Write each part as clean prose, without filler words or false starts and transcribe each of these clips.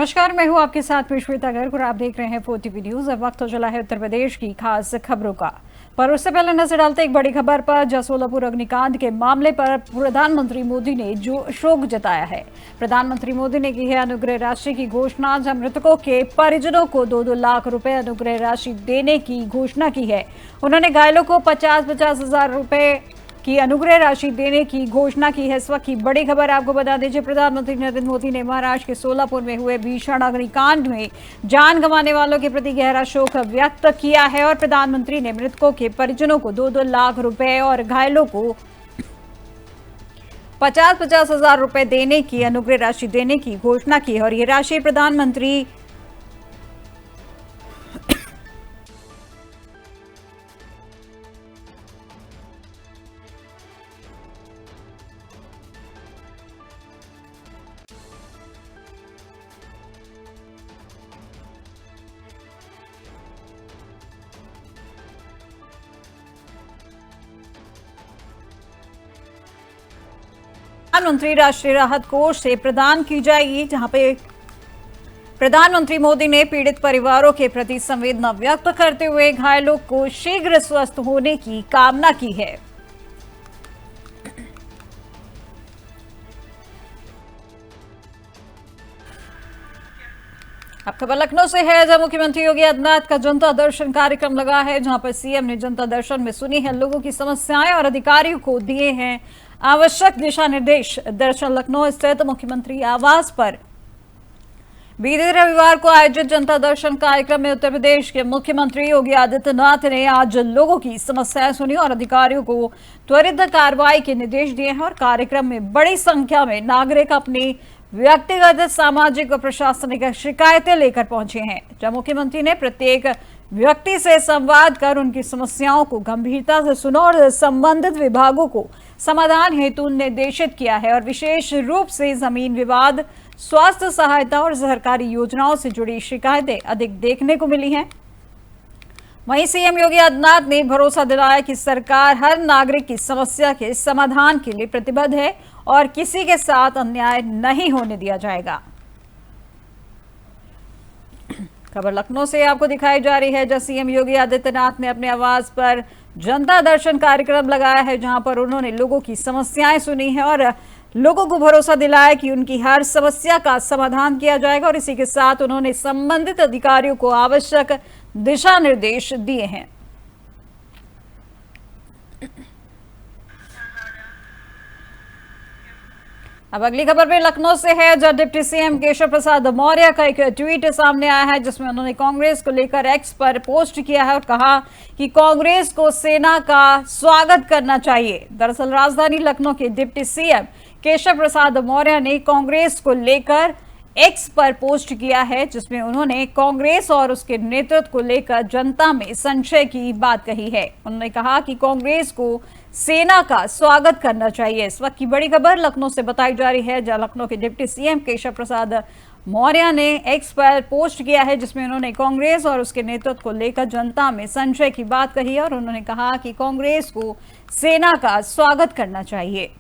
नमस्कार, मैं हूं आपके साथ में श्वेता गर्ग और आप देख रहे हैं 4TV न्यूज। अब वक्त हो चला है उत्तर प्रदेश की खास खबरों का, पर उससे पहले नजर डालते एक बड़ी खबर पर। जसोलापुर अग्निकांड के मामले पर प्रधानमंत्री मोदी ने जो शोक जताया है। प्रधानमंत्री मोदी ने की है अनुग्रह राशि की घोषणा। जब मृतकों के परिजनों को 2-2 लाख रुपए अनुग्रह राशि देने की घोषणा की है। उन्होंने घायलों को 50-50 हजार रुपए की अनुग्रह राशि देने की घोषणा की है। इस वक्त की बड़ी खबर आपको बता दीजिए, प्रधानमंत्री नरेंद्र मोदी ने महाराष्ट्र के सोलापुर में हुए भीषण अग्निकांड में जान गंवाने वालों के प्रति गहरा शोक व्यक्त किया है और प्रधानमंत्री ने मृतकों के परिजनों को 2-2 लाख रुपए और घायलों को 50-50 हजार रुपए देने की अनुग्रह राशि देने की घोषणा की है। और ये राशि प्रधानमंत्री प्रधानमंत्री राष्ट्रीय राहत कोष से प्रदान की जाएगी, जहां पे प्रधानमंत्री मोदी ने पीड़ित परिवारों के प्रति संवेदना व्यक्त करते हुए घायलों को शीघ्र स्वस्थ होने की कामना की है। अब खबर लखनऊ से है, जहां मुख्यमंत्री योगी आदित्यनाथ का जनता दर्शन कार्यक्रम लगा है, जहां पर सीएम ने जनता दर्शन में सुनी है लोगों की समस्याएं और अधिकारियों को दिए हैं आवश्यक दिशा निर्देश। दरअसल लखनऊ स्थित मुख्यमंत्री आवास पर बीते रविवार को आयोजित जनता दर्शन कार्यक्रम में उत्तर प्रदेश के मुख्यमंत्री योगी आदित्यनाथ ने आज लोगों की समस्याएं सुनी और अधिकारियों को त्वरित कार्रवाई के निर्देश दिए हैं। और कार्यक्रम में बड़ी संख्या में नागरिक अपनी व्यक्तिगत, सामाजिक व प्रशासनिक शिकायतें लेकर पहुंचे हैं, जब मुख्यमंत्री ने प्रत्येक व्यक्ति से संवाद कर उनकी समस्याओं को गंभीरता से सुना और संबंधित विभागों को समाधान हेतु निर्देशित किया है। और विशेष रूप से जमीन विवाद, स्वास्थ्य सहायता और सरकारी योजनाओं से जुड़ी शिकायतें अधिक देखने को मिली हैं। वहीं सीएम योगी आदित्यनाथ ने भरोसा दिलाया कि सरकार हर नागरिक की समस्या के समाधान के लिए प्रतिबद्ध है और किसी के साथ अन्याय नहीं होने दिया जाएगा। खबर लखनऊ से आपको दिखाई जा रही है, जहां सीएम योगी आदित्यनाथ ने अपने आवास पर जनता दर्शन कार्यक्रम लगाया है, जहां पर उन्होंने लोगों की समस्याएं सुनी है और लोगों को भरोसा दिलाया कि उनकी हर समस्या का समाधान किया जाएगा। और इसी के साथ उन्होंने संबंधित अधिकारियों को आवश्यक दिशा निर्देश दिए हैं। अब अगली खबर भी लखनऊ से है, जहां डिप्टी सीएम केशव प्रसाद मौर्य का एक ट्वीट सामने आया है, जिसमें उन्होंने कांग्रेस को लेकर एक्स पर पोस्ट किया है और कहा कि कांग्रेस को सेना का स्वागत करना चाहिए। दरअसल राजधानी लखनऊ के डिप्टी सीएम केशव प्रसाद मौर्य ने कांग्रेस को लेकर एक्स पर पोस्ट किया है, जिसमें उन्होंने कांग्रेस और उसके नेतृत्व को लेकर जनता में संशय की बात कही है। उन्होंने कहा कि कांग्रेस को सेना का स्वागत करना चाहिए। इस वक्त की बड़ी खबर लखनऊ से बताई जा रही है, जहां लखनऊ के डिप्टी सीएम केशव प्रसाद मौर्य ने एक्स पर पोस्ट किया है, जिसमें उन्होंने कांग्रेस और उसके नेतृत्व को लेकर जनता में संशय की बात कही है और उन्होंने कहा कि कांग्रेस को सेना का स्वागत करना चाहिए।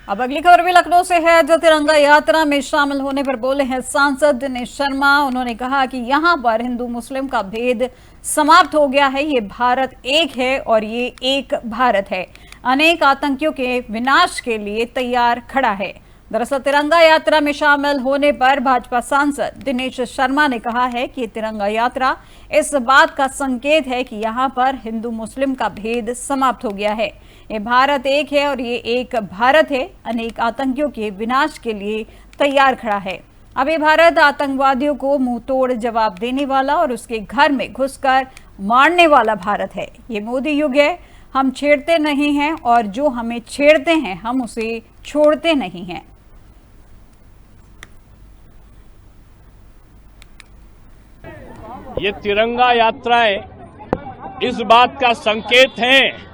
अब अगली खबर भी लखनऊ से है, जो तिरंगा यात्रा में शामिल होने पर बोले हैं सांसद दिनेश शर्मा। उन्होंने कहा कि यहां पर हिंदू मुस्लिम का भेद समाप्त हो गया है, ये भारत एक है और ये एक भारत है, अनेक आतंकियों के विनाश के लिए तैयार खड़ा है। दरअसल तिरंगा यात्रा में शामिल होने पर भाजपा सांसद दिनेश शर्मा ने कहा है कि तिरंगा यात्रा इस बात का संकेत है कि यहाँ पर हिंदू मुस्लिम का भेद समाप्त हो गया है, ये भारत एक है और ये एक भारत है, अनेक आतंकियों के विनाश के लिए तैयार खड़ा है। अब ये भारत आतंकवादियों को मुंह तोड़ जवाब देने वाला और उसके घर में घुसकर मारने वाला भारत है। ये मोदी युग है, हम छेड़ते नहीं हैं और जो हमें छेड़ते हैं हम उसे छोड़ते नहीं हैं। ये तिरंगा यात्राएं इस बात का संकेत हैं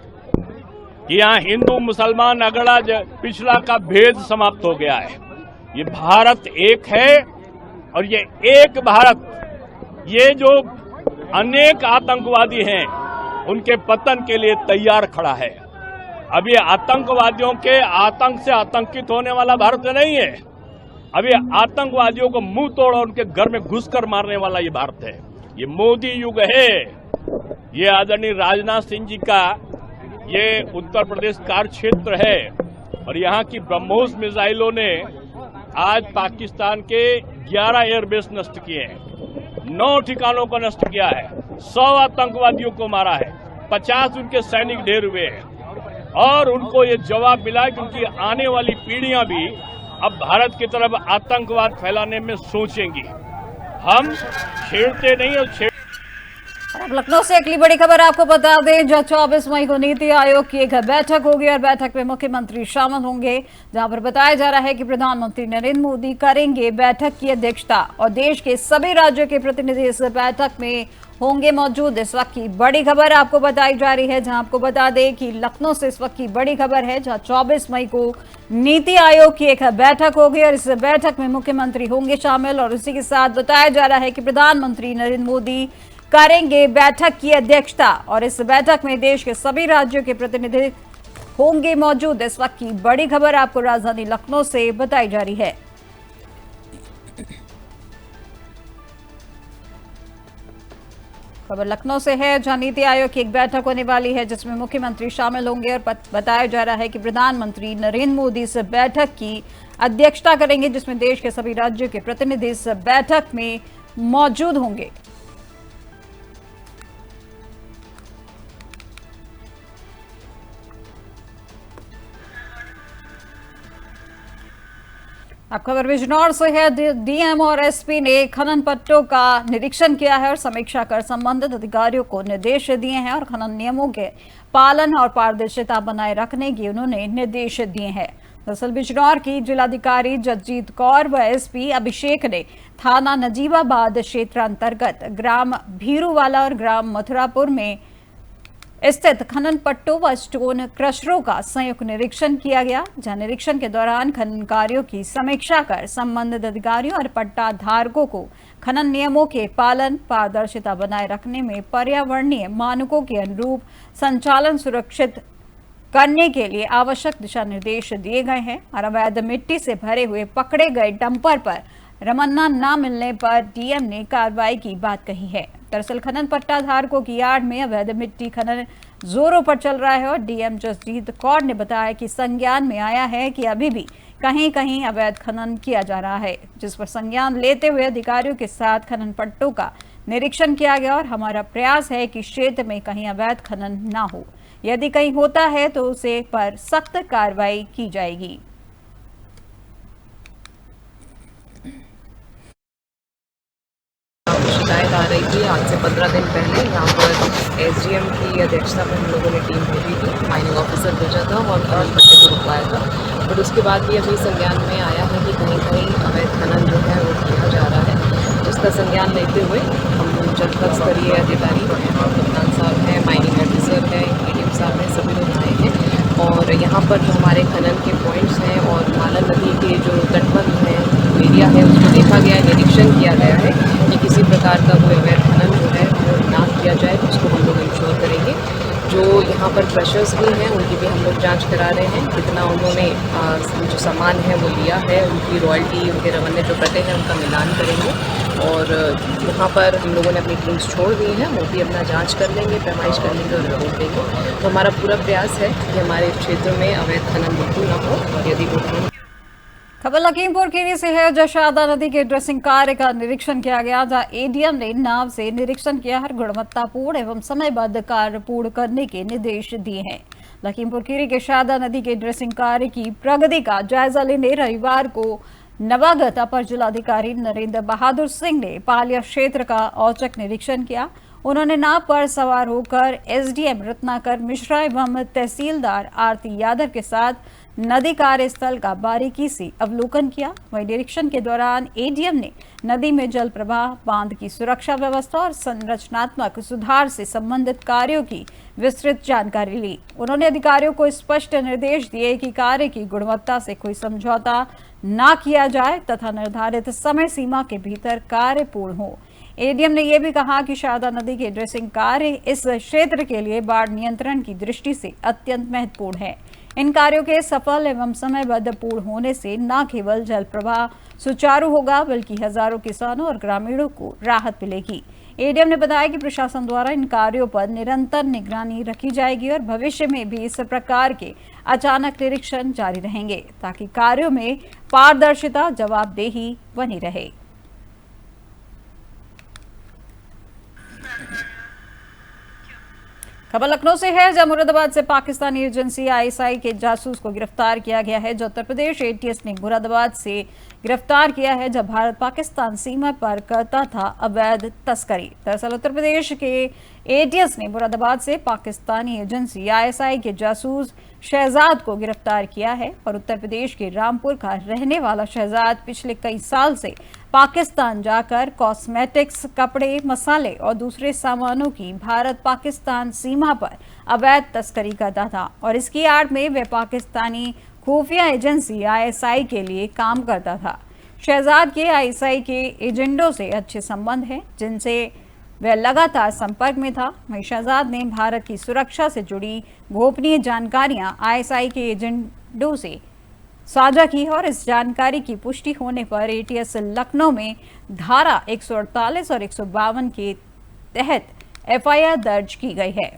कि यहाँ हिंदू मुसलमान अगड़ा पिछला का भेद समाप्त हो गया है। ये भारत एक है और ये एक भारत, ये जो अनेक आतंकवादी हैं, उनके पतन के लिए तैयार खड़ा है। अब ये आतंकवादियों के आतंक से आतंकित होने वाला भारत नहीं है। अब ये आतंकवादियों को मुंह तोड़ और उनके घर में घुसकर मारने वाला ये भारत है। ये मोदी युग है। ये आदरणीय राजनाथ सिंह जी का ये उत्तर प्रदेश कार्य क्षेत्र है और यहाँ की ब्रह्मोस मिसाइलों ने आज पाकिस्तान के 11 एयरबेस नष्ट किए हैं, 9 ठिकानों को नष्ट किया है, 100 आतंकवादियों को मारा है, 50 उनके सैनिक ढेर हुए हैं और उनको ये जवाब मिला कि उनकी आने वाली पीढ़ियां भी अब भारत की तरफ आतंकवाद फैलाने में सोचेंगी। हम छेड़ते नहीं और और अब लखनऊ से अगली बड़ी खबर आपको बता दें, जहां 24 मई को नीति आयोग की एक बैठक होगी और बैठक में मुख्यमंत्री शामिल होंगे, जहां पर बताया जा रहा है कि प्रधानमंत्री नरेंद्र मोदी करेंगे बैठक की अध्यक्षता और देश के सभी राज्यों के प्रतिनिधि इस बैठक में होंगे मौजूद। इस वक्त की बड़ी खबर आपको बताई जा रही है, जहां आपको बता दें कि लखनऊ से इस वक्त की बड़ी खबर है, जहां 24 मई को नीति आयोग की एक बैठक होगी और इस बैठक में मुख्यमंत्री होंगे शामिल और इसी के साथ बताया जा रहा है कि प्रधानमंत्री नरेंद्र मोदी करेंगे बैठक की अध्यक्षता और इस बैठक में देश के सभी राज्यों के प्रतिनिधि होंगे मौजूद। इस वक्त की बड़ी खबर आपको राजधानी लखनऊ से बताई जा रही है। खबर लखनऊ से है, जहां नीति आयोग की एक बैठक होने वाली है जिसमें मुख्यमंत्री शामिल होंगे और बताया जा रहा है कि प्रधानमंत्री नरेंद्र मोदी इस बैठक की अध्यक्षता करेंगे, जिसमें देश के सभी राज्यों के प्रतिनिधि इस बैठक में मौजूद होंगे। अब खबर बिजनौर से है, डीएम और एसपी ने खनन पट्टों का निरीक्षण किया है और समीक्षा कर संबंधित अधिकारियों को निर्देश दिए हैं और खनन नियमों के पालन और पारदर्शिता बनाए रखने के उन्होंने निर्देश दिए हैं। दरअसल बिजनौर की जिलाधिकारी जगजीत कौर व एसपी अभिषेक ने थाना नजीबाबाद क्षेत्र अंतर्गत ग्राम भीरूवाला और ग्राम मथुरापुर में स्थित खनन पट्टों व स्टोन क्रशरों का संयुक्त निरीक्षण किया गया, जहां निरीक्षण के दौरान खनन कार्यों की समीक्षा कर संबंधित अधिकारियों और पट्टा धारकों को खनन नियमों के पालन पारदर्शिता बनाए रखने में पर्यावरणीय मानकों के अनुरूप संचालन सुरक्षित करने के लिए आवश्यक दिशा निर्देश दिए गए हैं और अवैध मिट्टी से भरे हुए पकड़े गए डंपर पर रमन्ना न मिलने पर डीएम ने कार्रवाई की बात कही है। दरअसल खनन पट्टा धारकों की यार्ड में अवैध मिट्टी खनन जोरों पर चल रहा है और डीएम जसजीत कौर ने बताया कि संज्ञान में आया है कि अभी भी कहीं कहीं अवैध खनन किया जा रहा है, जिस पर संज्ञान लेते हुए अधिकारियों के साथ खनन पट्टों का निरीक्षण किया गया और हमारा प्रयास है कि क्षेत्र में कहीं अवैध खनन न हो, यदि कहीं होता है तो उसे पर सख्त कार्रवाई की जाएगी। शिकायत आ रही थी आज से 15 दिन पहले। यहाँ पर एसडीएम की अध्यक्षता में हम लोगों ने टीम भेजी थी, माइनिंग ऑफिसर भेजा था और खनन पट्टे को रुकवाया था। बट उसके बाद भी अभी संज्ञान में आया है कि कहीं कहीं अवैध खनन जो है वो किया जा रहा है, जिसका संज्ञान लेते हुए हम जनपद स्तरीय अधिकारी कप्तान साहब हैं, माइनिंग ऑफिसर हैं, एडीएम साहब हैं, सभी लोग आए हैं और यहाँ पर जो हमारे खनन के पॉइंट्स हैं और मालन नदी के जो तटबंध हैं एरिया है उसको देखा गया है, निरीक्षण किया गया है कि किसी प्रकार का कोई अवैध खनन जो है वो ना किया जाए, उसको हम लोग इंश्योर करेंगे। जो यहाँ पर क्रशर्स भी हैं उनकी भी हम लोग जांच करा रहे हैं, कितना उन्होंने जो सामान है वो लिया है, उनकी रॉयल्टी, उनके रवन्ने जो कटे हैं उनका मिलान करेंगे और यहाँ पर हम लोगों ने अपनी टीम्स छोड़ दी हैं, वो भी अपना जांच कर लेंगे, पैमाइश कर लेंगे और रिपोर्ट देंगे। तो हमारा पूरा प्रयास है कि हमारे क्षेत्र में अवैध खनन बिल्कुल ना हो और यदि वो खबर लखीमपुर खीरी से है, जहां शारदा नदी के ड्रेसिंग कार्य का निरीक्षण किया गया, जहां एडीएम ने नाव से निरीक्षण किया और गुणवत्तापूर्ण एवं समयबद्ध कार्य पूर्ण करने के निर्देश दिए हैं। लखीमपुर खीरी के शारदा नदी के ड्रेसिंग कार्य की प्रगति का जायजा लेने रविवार को नवागत अपर जिलाधिकारी नरेंद्र बहादुर सिंह ने पालिया क्षेत्र का औचक निरीक्षण किया। उन्होंने नाव पर सवार होकर एसडीएम रत्नाकर मिश्रा एवं तहसीलदार आरती यादव के साथ नदी कार्यस्थल का बारीकी से अवलोकन किया। वहीं निरीक्षण के दौरान एडीएम ने नदी में जल प्रवाह, बांध की सुरक्षा व्यवस्था और संरचनात्मक सुधार से संबंधित कार्यों की विस्तृत जानकारी ली। उन्होंने अधिकारियों को स्पष्ट निर्देश दिए कि कार्य की गुणवत्ता से कोई समझौता न किया जाए तथा निर्धारित समय सीमा के भीतर कार्य पूर्ण हो। एडीएम ने यह भी कहा कि शारदा नदी के ड्रेसिंग कार्य इस क्षेत्र के लिए बाढ़ नियंत्रण की दृष्टि से अत्यंत महत्वपूर्ण है। इन कार्यों के सफल एवं समयबद्ध पूर्ण होने से न केवल जल प्रवाह सुचारू होगा बल्कि हजारों किसानों और ग्रामीणों को राहत मिलेगी। एडीएम ने बताया कि प्रशासन द्वारा इन कार्यों पर निरंतर निगरानी रखी जाएगी और भविष्य में भी इस प्रकार के अचानक निरीक्षण जारी रहेंगे ताकि कार्यों में पारदर्शिता जवाबदेही बनी रहे। खबर लखनऊ से है, जहां मुरादाबाद से पाकिस्तानी एजेंसी आईएसआई के जासूस को गिरफ्तार किया गया है, जो उत्तर प्रदेश एटीएस ने मुरादाबाद से गिरफ्तार किया है, जब भारत पाकिस्तान सीमा पर करता था अवैध तस्करी। दरअसल उत्तर प्रदेश के एटीएस ने मुरादाबाद से पाकिस्तानी एजेंसी आईएसआई के जासूस शहजाद को गिरफ्तार किया है और उत्तर प्रदेश के रामपुर का रहने वाला शहजाद पिछले कई साल से पाकिस्तान जाकर कॉस्मेटिक्स, कपड़े, मसाले और दूसरे सामानों की भारत पाकिस्तान सीमा पर अवैध तस्करी करता था और इसकी आड़ में वह पाकिस्तानी खुफिया एजेंसी आईएसआई के लिए काम करता था। शहजाद के आईएसआई के एजेंटों से अच्छे संबंध हैं, जिनसे वह लगातार संपर्क में था। वहीं शहजाद ने भारत की सुरक्षा से जुड़ी गोपनीय जानकारियां आईएसआई के एजेंटों से साझा की और इस जानकारी की पुष्टि होने पर एटीएस लखनऊ में धारा 148 और 152 के तहत एफआईआर दर्ज की गई है।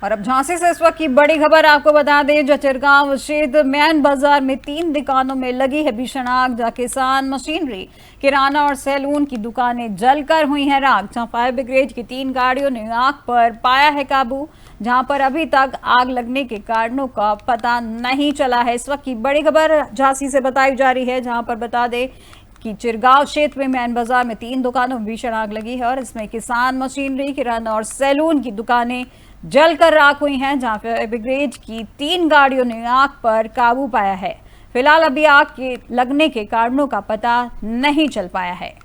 और अब झांसी से इस वक्त की बड़ी खबर आपको बता दें, जो चिरगांव स्थित मैन बाजार में 3 दुकानों में लगी है भीषण आग, जहां किसान मशीनरी, किराना और सैलून की दुकानें जलकर हुई हैं राख। जहां फायर ब्रिगेड की 3 गाड़ियों ने आग पर पाया है काबू, जहां पर अभी तक आग लगने के कारणों का पता नहीं चला है। इस वक्त की बड़ी खबर झांसी से बताई जा रही है, जहां पर बता दें कि चिरगांव क्षेत्र में मैन बाजार में 3 दुकानों में भीषण आग लगी है और इसमें किसान मशीनरी, किराना और सैलून की दुकानें जलकर राख हुई हैं, जहां फायर ब्रिगेड की 3 गाड़ियों ने आग पर काबू पाया है। फिलहाल अभी आग के लगने के कारणों का पता नहीं चल पाया है।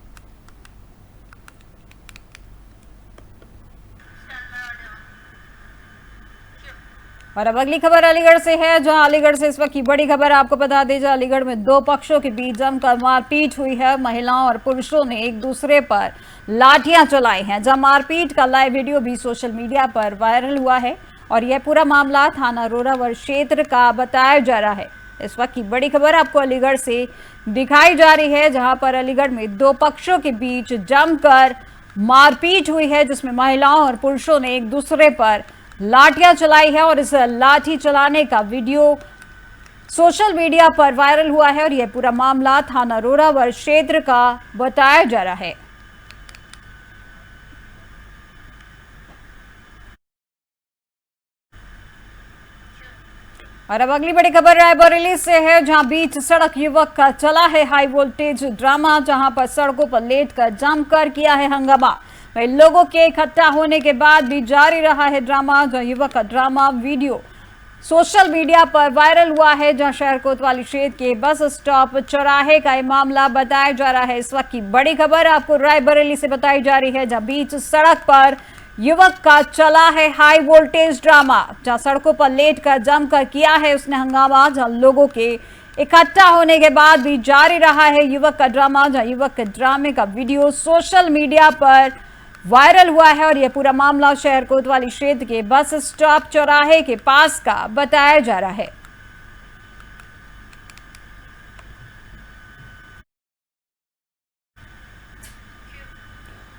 और अब अगली खबर अलीगढ़ से है, जहां अलीगढ़ से इस वक्त की बड़ी खबर आपको बता दें, जहां अलीगढ़ में 2 पक्षों के बीच जमकर मारपीट हुई है। महिलाओं और पुरुषों ने एक दूसरे पर लाठियां चलाई हैं, जहां मारपीट का लाइव वीडियो भी सोशल मीडिया पर वायरल हुआ है और यह पूरा मामला थाना रोरावर क्षेत्र का बताया जा रहा है। इस वक्त की बड़ी खबर आपको अलीगढ़ से दिखाई जा रही है, जहां पर अलीगढ़ में 2 पक्षों के बीच जमकर मारपीट हुई है, जिसमें महिलाओं और पुरुषों ने एक दूसरे पर लाठियां चलाई है और इस लाठी चलाने का वीडियो सोशल मीडिया पर वायरल हुआ है और यह पूरा मामला थाना रोरावर क्षेत्र का बताया जा रहा है। और अब अगली बड़ी खबर रायबरेली से है, जहां बीच सड़क युवक का चला है हाई वोल्टेज ड्रामा, जहां पर सड़कों पर लेटकर जमकर किया है हंगामा। वहीं लोगों के इकट्ठा होने के बाद भी जारी रहा है ड्रामा, जहां युवक का ड्रामा वीडियो सोशल मीडिया पर वायरल हुआ है, जहां शहर कोतवाली क्षेत्र के बस स्टॉप चौराहे का यह मामला बताया जा रहा है। इस वक्त की बड़ी खबर आपको रायबरेली से बताई जा रही है, जहां बीच सड़क पर युवक का चला है हाई वोल्टेज ड्रामा, जहां सड़कों पर लेटकर जमकर किया है उसने हंगामा, जहां लोगों के इकट्ठा होने के बाद भी जारी रहा है युवक का ड्रामा, जहां युवक के ड्रामे का वीडियो सोशल मीडिया पर वायरल हुआ है और यह पूरा मामला शहर कोतवाली क्षेत्र के बस स्टॉप चौराहे के पास का बताया जा रहा है।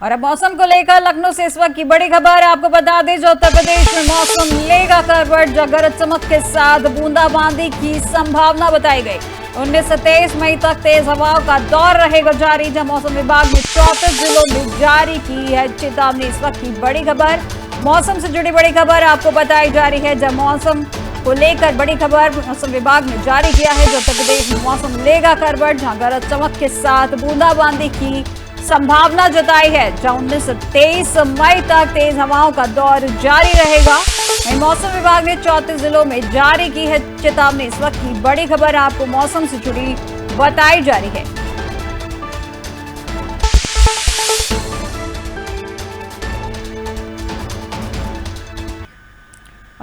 और अब मौसम को लेकर लखनऊ से इस वक्त की बड़ी खबर आपको बता दें, जो उत्तर प्रदेश में मौसम लेगा करवट, गरज चमक के साथ बूंदाबांदी की संभावना बताई गई। 19 से 23 मई तक तेज हवाओं का दौर रहेगा जारी, जहां मौसम विभाग ने 34 जिलों में जारी की है चेतावनी। इस वक्त की बड़ी खबर मौसम से जुड़ी बड़ी खबर आपको बताई जा रही है, जब मौसम को लेकर बड़ी खबर मौसम विभाग ने जारी किया है, जो उत्तर प्रदेश में मौसम लेगा करवट, जहां गरज चमक के साथ बूंदाबांदी की संभावना जताई है, जहां 19 से 23 मई तक तेज हवाओं का दौर जारी रहेगा। मौसम विभाग ने 34 जिलों में जारी की है चेतावनी। इस वक्त की बड़ी खबर आपको मौसम से जुड़ी बताई जा रही है।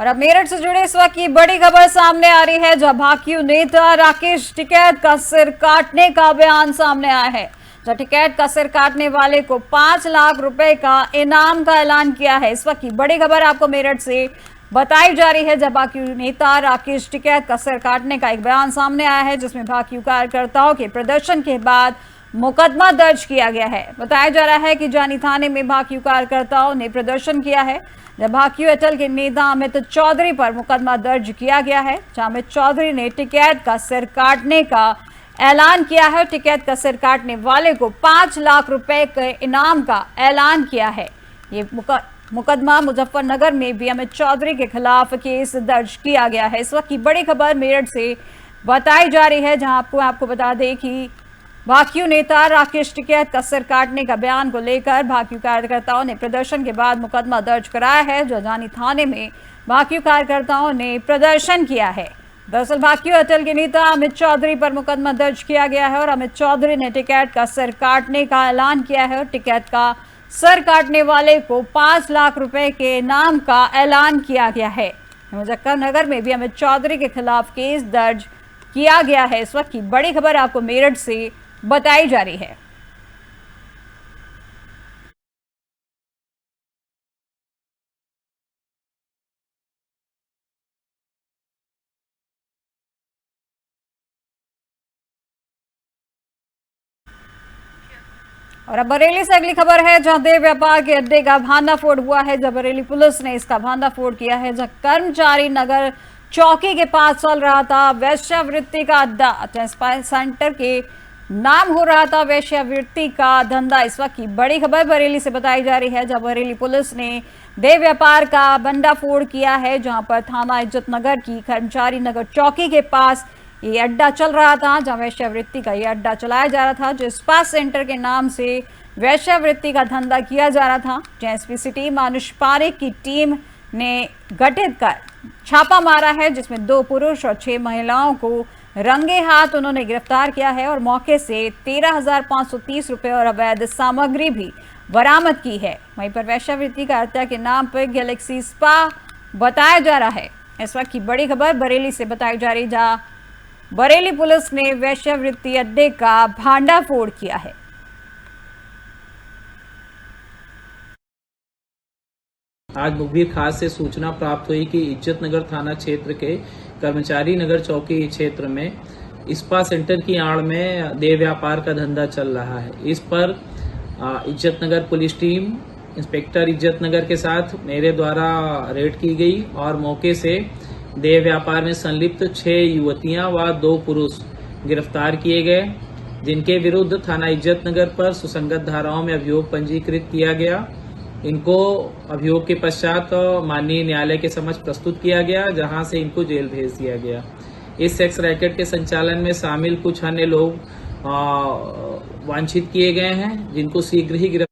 और अब मेरठ से जुड़े इस वक्त की बड़ी खबर सामने आ रही है, जहां भाकियू नेता राकेश टिकैत का सिर काटने का बयान सामने आया है। जहां टिकैत का सिर काटने वाले को 5 लाख रुपए का इनाम का ऐलान किया है। इस वक्त की बड़ी खबर आपको मेरठ से बताई जा रही है, जब भाकियू नेता राकेश टिकैत का सिर काटने का एक बयान सामने आया है, जिसमें भाकियू कार्यकर्ताओं के प्रदर्शन के बाद मुकदमा दर्ज किया गया है। बताया जा रहा है कि जानी थाने में भाकियू कार्यकर्ताओं ने प्रदर्शन किया है, जब भाकियू अटल के नेता अमित चौधरी पर मुकदमा दर्ज किया गया है, जहां अमित चौधरी ने टिकैत का सिर काटने का ऐलान किया है। टिकैत का सिर काटने वाले को 5 लाख रुपए के इनाम का ऐलान किया है। ये मुकदमा मुजफ्फरनगर में भी अमित चौधरी के खिलाफ केस दर्ज किया गया है। इस वक्त की बड़ी खबर मेरठ से बताई जा रही है, जहां आपको बता दें कि भाकियू नेता राकेश टिकैत का सिर काटने का बयान को लेकर भाकियू कार्यकर्ताओं ने प्रदर्शन के बाद मुकदमा दर्ज कराया है, जो जानी थाने में भाकियू कार्यकर्ताओं ने प्रदर्शन किया है। दरअसल भाकियू अटल के नेता अमित चौधरी पर मुकदमा दर्ज किया गया है और अमित चौधरी ने टिकैत का सिर काटने का ऐलान किया है और टिकैत का सिर काटने वाले को 5 लाख रुपए के इनाम का ऐलान किया गया है। मुजफ्फरनगर में भी अमित चौधरी के खिलाफ केस दर्ज किया गया है। इस वक्त की बड़ी खबर आपको मेरठ से बताई जा रही है। और अब बरेली से अगली खबर है, जहां देह व्यापार के अड्डे का भांडाफोड़ हुआ है। जब बरेली पुलिस ने इसका भांडाफोड़ किया है, जहां कर्मचारी नगर चौकी के पास चल रहा था वैश्यावृत्ति का अड्डा। सेंटर के नाम हो रहा था वैश्यावृत्ति का धंधा। इस वक्त की बड़ी खबर बरेली से बताई जा रही है, जहां बरेली पुलिस ने देह व्यापार का भंडाफोड़ किया है, जहां पर थाना इज्जत नगर की कर्मचारी नगर चौकी के पास ये अड्डा चल रहा था, जहां वैश्यावृत्ति का ये अड्डा चलाया जा रहा था, जो स्पा सेंटर के नाम से वैश्यावृत्ति का धंधा किया जा रहा था। एसपी सिटी मानुष पारेख की टीम ने गठित कर छापा मारा है, जिसमें 2 पुरुष और 6 महिलाओं को रंगे हाथ उन्होंने गिरफ्तार किया है और मौके से 13,530 रुपए और अवैध सामग्री भी बरामद की है। वहीं पर वैश्यावृत्ति का हत्या के नाम पर गैलेक्सी स्पा बताया जा रहा है। इस वक्त की बड़ी खबर बरेली से बताई जा रही, जहां बरेली पुलिस ने वैश्यावृत्ति अड्डे का भांडाफोड़ किया है। आज मुखबिर खास से सूचना प्राप्त हुई कि इज्जत नगर थाना क्षेत्र के कर्मचारी नगर चौकी क्षेत्र में स्पा सेंटर की आड़ में देह व्यापार का धंधा चल रहा है। इस पर इज्जत नगर पुलिस टीम इंस्पेक्टर इज्जत नगर के साथ मेरे द्वारा रेड की गई और मौके से देह व्यापार में संलिप्त 6 युवतियां व 2 पुरुष गिरफ्तार किए गए, जिनके विरुद्ध थाना इज्जत नगर पर सुसंगत धाराओं में अभियोग पंजीकृत किया गया। इनको अभियोग के पश्चात माननीय न्यायालय के समक्ष प्रस्तुत किया गया, जहां से इनको जेल भेज दिया गया। इस सेक्स रैकेट के संचालन में शामिल कुछ अन्य लोग वांछित किए गए हैं, जिनको शीघ्र ही गिरफ्तार।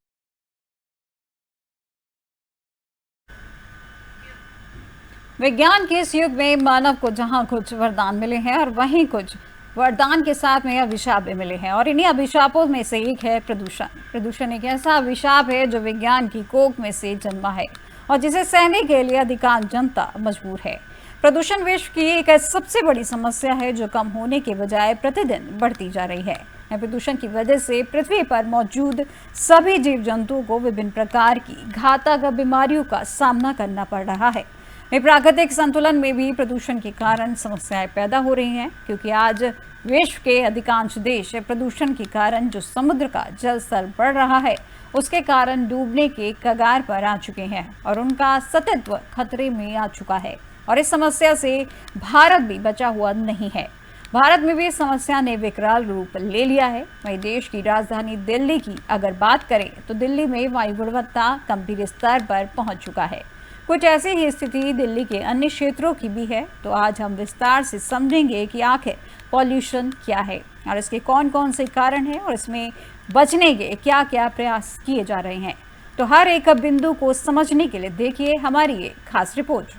विज्ञान के इस युग में मानव को जहां कुछ वरदान मिले हैं और वहीं कुछ वरदान के साथ में अभिशाप भी मिले हैं, और इन्हीं अभिशापों में से एक है प्रदूषण। प्रदूषण एक ऐसा अभिशाप है जो विज्ञान की कोख में से जन्मा है और जिसे सहने के लिए अधिकांश जनता मजबूर है। प्रदूषण विश्व की एक सबसे बड़ी समस्या है, जो कम होने के बजाय प्रतिदिन बढ़ती जा रही है। प्रदूषण की वजह से पृथ्वी पर मौजूद सभी जीव जंतुओं को विभिन्न प्रकार की घातक बीमारियों का सामना करना पड़ रहा है। प्राकृतिक संतुलन में भी प्रदूषण के कारण समस्याएं पैदा हो रही हैं, क्योंकि आज विश्व के अधिकांश देश प्रदूषण के कारण जो समुद्र का जल स्तर बढ़ रहा है, उसके कारण डूबने के कगार पर आ चुके हैं और उनका अस्तित्व खतरे में आ चुका है। और इस समस्या से भारत भी बचा हुआ नहीं है। भारत में भी इस समस्या ने विकराल रूप ले लिया है। वहीं देश की राजधानी दिल्ली की अगर बात करें तो दिल्ली में वायु गुणवत्ता गंभीर स्तर पर पहुंच चुका है। कुछ ऐसी ही स्थिति दिल्ली के अन्य क्षेत्रों की भी है। तो आज हम विस्तार से समझेंगे कि आखिर पॉल्यूशन क्या है और इसके कौन कौन से कारण हैं और इसमें बचने के क्या क्या प्रयास किए जा रहे हैं। तो हर एक बिंदु को समझने के लिए देखिए हमारी ये खास रिपोर्ट।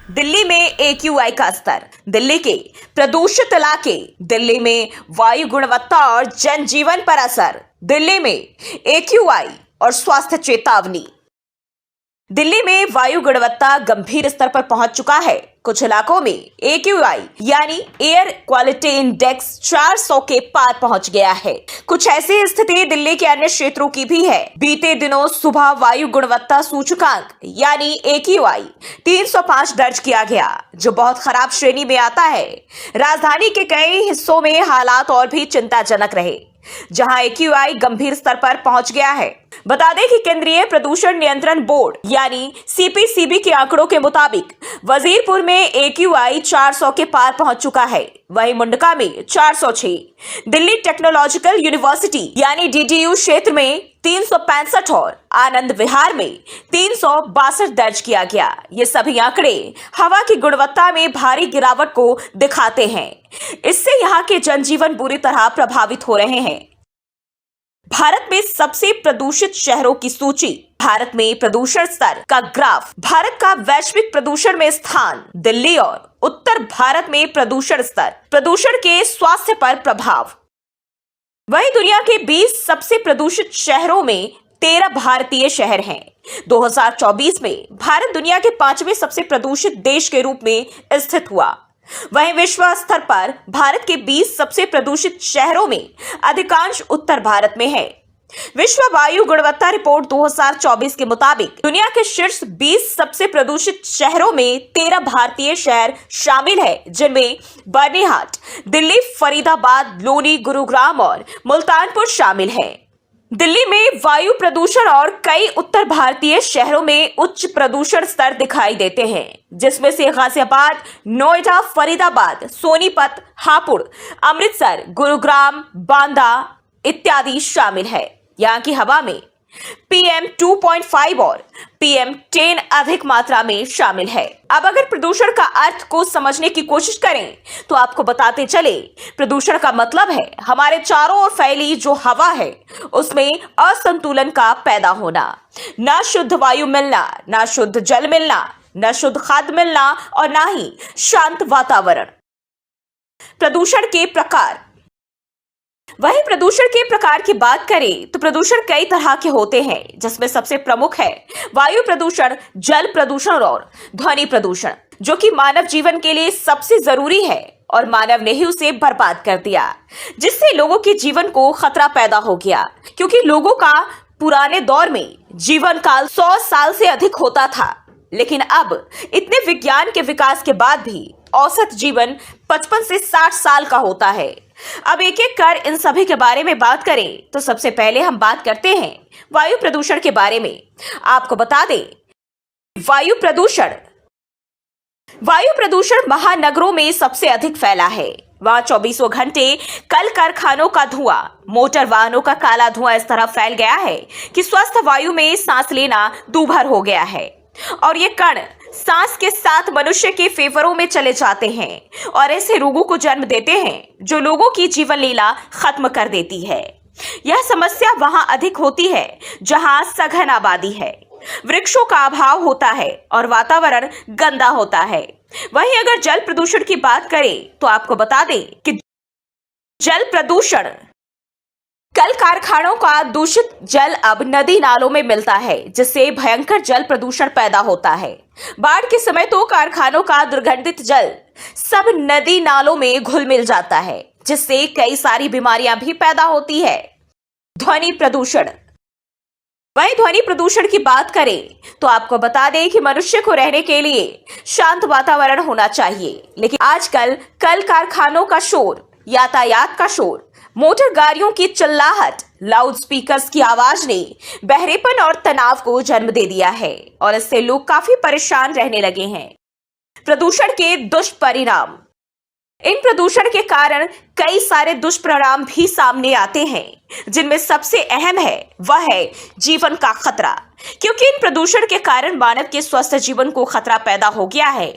दिल्ली में AQI का स्तर, दिल्ली के प्रदूषित इलाके, दिल्ली में वायु गुणवत्ता और जनजीवन पर असर, दिल्ली में AQI और स्वास्थ्य चेतावनी। दिल्ली में वायु गुणवत्ता गंभीर स्तर पर पहुंच चुका है। कुछ इलाकों में AQI यानी एयर क्वालिटी इंडेक्स 400 के पार पहुंच गया है। कुछ ऐसी स्थिति दिल्ली के अन्य क्षेत्रों की भी है। बीते दिनों सुबह वायु गुणवत्ता सूचकांक यानी AQI 305 दर्ज किया गया, जो बहुत खराब श्रेणी में आता है। राजधानी के कई हिस्सों में हालात और भी चिंताजनक रहे, जहां AQI गंभीर स्तर पर पहुंच गया है। बता दें कि केंद्रीय प्रदूषण नियंत्रण बोर्ड यानी CPCB के आंकड़ों के मुताबिक वजीरपुर में AQI 400 के पार पहुंच चुका है। वहीं मुंडका में 406, दिल्ली टेक्नोलॉजिकल यूनिवर्सिटी यानी DTU क्षेत्र में 365 और आनंद विहार में 362 दर्ज किया गया। ये सभी आंकड़े हवा की गुणवत्ता में भारी गिरावट को दिखाते हैं। इससे यहाँ के जनजीवन बुरी तरह प्रभावित हो रहे हैं। भारत में सबसे प्रदूषित शहरों की सूची, भारत में प्रदूषण स्तर का ग्राफ, भारत का वैश्विक प्रदूषण में स्थान, दिल्ली और उत्तर भारत में प्रदूषण स्तर, प्रदूषण के स्वास्थ्य पर प्रभाव। वहीं दुनिया के 20 सबसे प्रदूषित शहरों में 13 भारतीय शहर हैं। 2024 में भारत दुनिया के 5वें सबसे प्रदूषित देश के रूप में स्थित हुआ। वहीं विश्व स्तर पर भारत के 20 सबसे प्रदूषित शहरों में अधिकांश उत्तर भारत में है। विश्व वायु गुणवत्ता रिपोर्ट 2024 के मुताबिक दुनिया के शीर्ष 20 सबसे प्रदूषित शहरों में 13 भारतीय शहर शामिल है, जिनमें बर्निहाट, दिल्ली, फरीदाबाद, लोनी, गुरुग्राम और मुल्तानपुर शामिल है। दिल्ली में वायु प्रदूषण और कई उत्तर भारतीय शहरों में उच्च प्रदूषण स्तर दिखाई देते हैं, जिसमें से गाजियाबाद, नोएडा, फरीदाबाद, सोनीपत, हापुड़, अमृतसर, गुरुग्राम, बांदा इत्यादि शामिल है। यहाँ की हवा में PM 2.5 और PM 10 अधिक मात्रा में शामिल है। अब अगर प्रदूषण का अर्थ को समझने की कोशिश करें तो आपको बताते चले, प्रदूषण का मतलब है हमारे चारों ओर फैली जो हवा है उसमें असंतुलन का पैदा होना, ना शुद्ध वायु मिलना, ना शुद्ध जल मिलना, ना शुद्ध खाद्य मिलना और ना ही शांत वातावरण। प्रदूषण के प्रकार, वहीं प्रदूषण के प्रकार की बात करें तो प्रदूषण कई तरह के होते हैं, जिसमें सबसे प्रमुख है वायु प्रदूषण, जल प्रदूषण और ध्वनि प्रदूषण, जो कि मानव जीवन के लिए सबसे जरूरी है और मानव ने ही उसे बर्बाद कर दिया, जिससे लोगों के जीवन को खतरा पैदा हो गया। क्योंकि लोगों का पुराने दौर में जीवन काल 100 साल से अधिक होता था, लेकिन अब इतने विज्ञान के विकास के बाद भी औसत जीवन 55 से 60 साल का होता है। अब एक एक कर इन सभी के बारे में बात करें तो सबसे पहले हम बात करते हैं वायु प्रदूषण के बारे में। आपको बता दें, वायु प्रदूषण महानगरों में सबसे अधिक फैला है। वहां 24 घंटे कल कारखानों का धुआं, मोटर वाहनों का काला धुआं इस तरह फैल गया है कि स्वस्थ वायु में सांस लेना दूभर हो गया है और ये कण सांस के साथ मनुष्य के फेफड़ों में चले जाते हैं और ऐसे रोगों को जन्म देते हैं जो लोगों की जीवन लीला खत्म कर देती है। यह समस्या वहां अधिक होती है जहां सघन आबादी है, वृक्षों का अभाव होता है और वातावरण गंदा होता है। वहीं अगर जल प्रदूषण की बात करें तो आपको बता दें कि जल प्रदूषण, कल कारखानों का दूषित जल अब नदी नालों में मिलता है, जिससे भयंकर जल प्रदूषण पैदा होता है। बाढ़ के समय तो कारखानों का दुर्गंधित जल सब नदी नालों में घुल मिल जाता है, जिससे कई सारी बीमारियां भी पैदा होती है। ध्वनि प्रदूषण, वहीं ध्वनि प्रदूषण की बात करें तो आपको बता दें कि मनुष्य को रहने के लिए शांत वातावरण होना चाहिए, लेकिन आजकल कल कारखानों का शोर, यातायात का शोर, मोटर गाड़ियों की चिल्लाहट, लाउड स्पीकर्स की आवाज ने बहरेपन और तनाव को जन्म दे दिया है और इससे लोग काफी परेशान रहने लगे हैं। प्रदूषण के दुष्परिणाम, इन प्रदूषण के कारण कई सारे दुष्परिणाम भी सामने आते हैं, जिनमें सबसे अहम है वह है जीवन का खतरा, क्योंकि इन प्रदूषण के कारण मानव के स्वस्थ जीवन को खतरा पैदा हो गया है।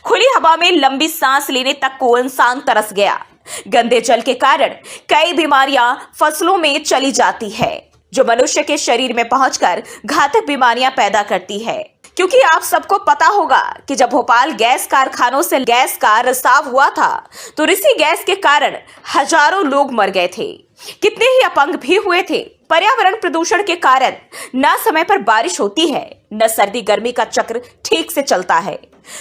खुली हवा में लंबी सांस लेने तक को इंसान तरस गया। गंदे जल के कारण कई बीमारियां फसलों में चली जाती है, जो मनुष्य के शरीर में पहुंचकर घातक बीमारियां पैदा करती है। क्योंकि आप सबको पता होगा कि जब भोपाल गैस कारखानों से गैस का रिसाव हुआ था तो इसी गैस के कारण हजारों लोग मर गए थे, कितने ही अपंग भी हुए थे। पर्यावरण प्रदूषण के कारण ना समय पर बारिश होती है, न सर्दी गर्मी का चक्र ठीक से चलता है।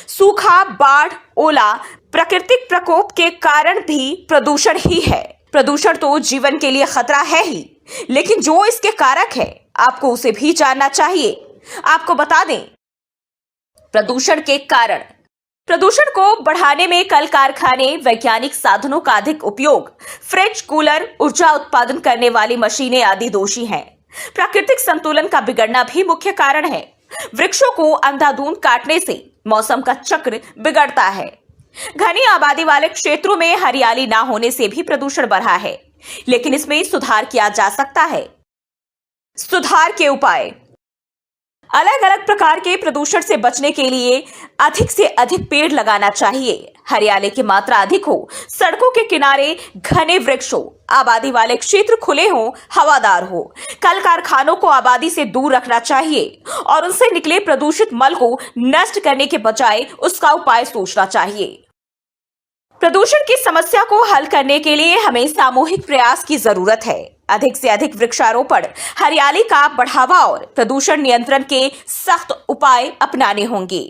सूखा, बाढ़, ओला प्राकृतिक प्रकोप के कारण भी प्रदूषण ही है। प्रदूषण तो जीवन के लिए खतरा है ही, लेकिन जो इसके कारक है आपको उसे भी जानना चाहिए। आपको बता दें, प्रदूषण के कारण। प्रदूषण को बढ़ाने में कल कारखाने, वैज्ञानिक साधनों का अधिक उपयोग, फ्रिज, कूलर, ऊर्जा उत्पादन करने वाली मशीनें आदि दोषी हैं। प्राकृतिक संतुलन का बिगड़ना भी मुख्य कारण है। वृक्षों को अंधाधुंध काटने से मौसम का चक्र बिगड़ता है। घनी आबादी वाले क्षेत्रों में हरियाली ना होने से भी प्रदूषण बढ़ा है, लेकिन इसमें सुधार किया जा सकता है। सुधार के उपाय। अलग अलग प्रकार के प्रदूषण से बचने के लिए अधिक से अधिक पेड़ लगाना चाहिए। हरियाली की मात्रा अधिक हो, सड़कों के किनारे घने वृक्ष हो, आबादी वाले क्षेत्र खुले हो, हवादार हो। कल कारखानों को आबादी से दूर रखना चाहिए और उनसे निकले प्रदूषित मल को नष्ट करने के बजाय उसका उपाय सोचना चाहिए। प्रदूषण की समस्या को हल करने के लिए हमें सामूहिक प्रयास की जरूरत है। अधिक से अधिक वृक्षारोपण, हरियाली का बढ़ावा और प्रदूषण नियंत्रण के सख्त उपाय अपनाने होंगे।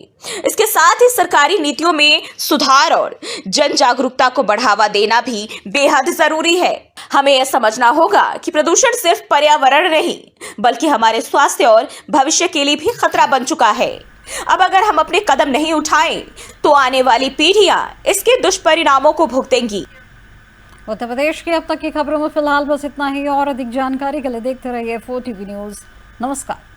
इसके साथ ही सरकारी नीतियों में सुधार और जन जागरूकता को बढ़ावा देना भी बेहद जरूरी है। हमें यह समझना होगा कि प्रदूषण सिर्फ पर्यावरण नहीं, बल्कि हमारे स्वास्थ्य और भविष्य के लिए भी खतरा बन चुका है। अब अगर हम अपने कदम नहीं उठाएं, तो आने वाली पीढ़ियां इसके दुष्परिणामों को भुगतेंगी। उत्तर प्रदेश की अब तक की खबरों में फिलहाल बस इतना ही। और अधिक जानकारी के लिए देखते रहिए 4TV न्यूज़। नमस्कार।